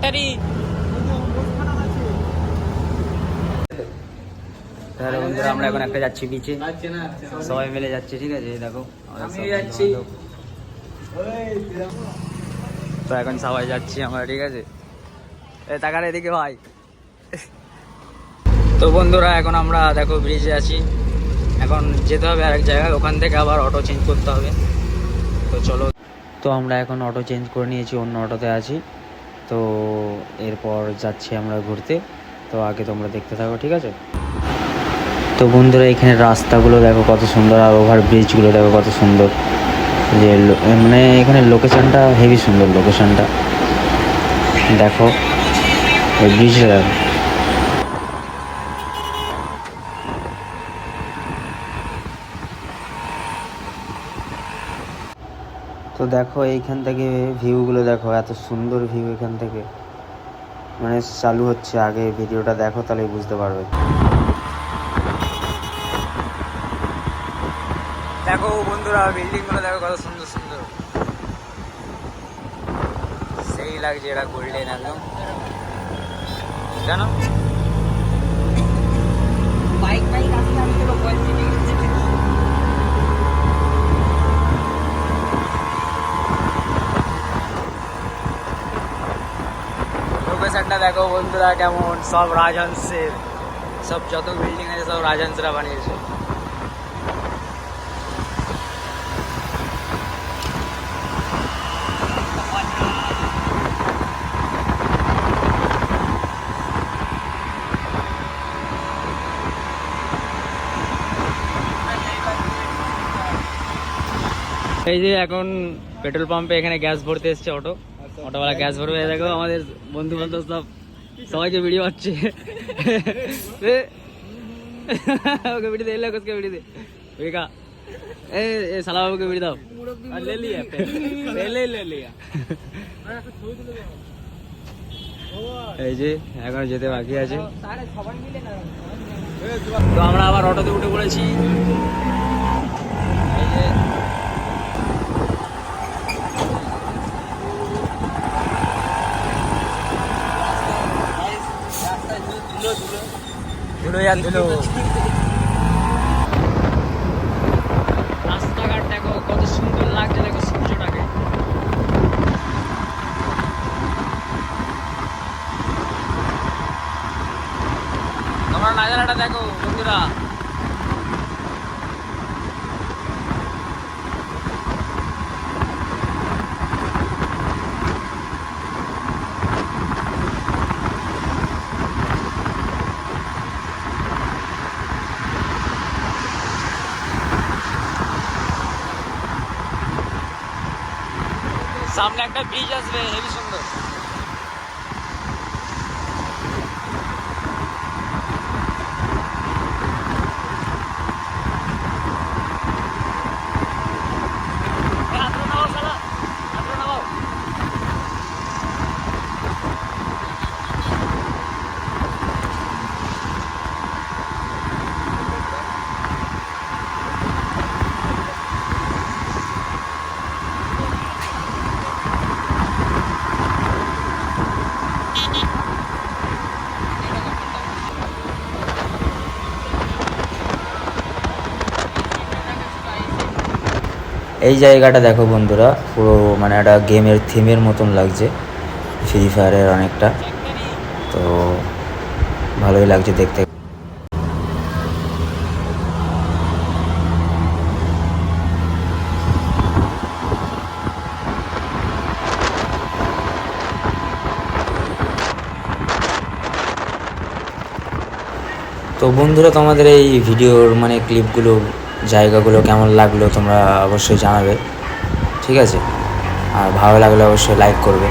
Factory. তাহলে বন্ধুরা আমরা এখন একটা যাচ্ছি বিচে, সবাই মিলে যাচ্ছি, ঠিক আছে? দেখো তো এখন সবাই যাচ্ছি আমরা, ঠিক আছে? টাকার এদিকে ভাই। তো বন্ধুরা এখন আমরা দেখো ব্রিজে আছি, এখন যেতে হবে আরেক জায়গায়, ওখান থেকে আবার অটো চেঞ্জ করতে হবে। তো চলো, তো আমরা এখন অটো চেঞ্জ করে নিয়েছি, অন্য অটোতে আছি। তো এরপর যাচ্ছি আমরা ঘুরতে। তো আগে তোমরা দেখতে থাকো, ঠিক আছে? তো বন্ধুরা এখানে রাস্তাগুলো দেখো কত সুন্দর, আর ওভার ব্রিজগুলো দেখো কত সুন্দর। যে মানে এখানে লোকেশনটা হেভি সুন্দর, লোকেশনটা দেখো, ওই ব্রিজটা দেখো। তো দেখো এইখান থেকে ভিউগুলো দেখো, এত সুন্দর ভিউ এখান থেকে, মানে চালু হচ্ছে। আগে ভিডিওটা দেখো তাহলে বুঝতে পারবে। দেখো বন্ধুরা বিল্ডিংগুলো দেখো কত সুন্দর সুন্দর, সেই লাগছে, এটা গোল্ডেন একদম, জানো? বাইক বাইক আসলে আমি তো বলছি লোকেশনটা দেখো বন্ধুরা কেমন, সব রাজহংসের, সব যত বিল্ডিং আছে সব রাজহংসরা বানিয়েছে। এই যে এখন পেট্রোল পাম্পে এখানে গ্যাস ভরতে এসছে অটোওয়ালা গ্যাস ভরবে। দেখো আমাদের বন্ধু বান্ধব সব, সবাইকে ভিডিও হচ্ছে। ওকে ভিডিও দে, ওকে ভিডিও দে, বেকা এ সালা বাবুকে ভিডিও দাও। ले लिया ले लिया। এই যে এখন যেতে বাকি আছে, তো আমরা আবার অটোতে উঠে পড়েছি। এই যে রাস্তাঘাট দেখো কত সুন্দর লাগছে, দেখো সূর্যটাকে। তোমার নাজারাটা দেখো বন্ধুরা। সামনে একটা ব্রিজ আসবে, হেভি সুন্দর। এই জায়গাটা দেখো বন্ধুরা, পুরো মানে একটা গেমের থিমের মতন লাগছে, ফ্রি ফায়ারের অনেকটা। তো ভালোই লাগছে দেখতে। তো বন্ধুরা তোমাদের এই ভিডিওর মানে ক্লিপগুলো, জায়গাগুলো কেমন লাগলো তোমরা অবশ্যই জানাবে, ঠিক আছে? আর ভালো লাগলে অবশ্যই লাইক করবে।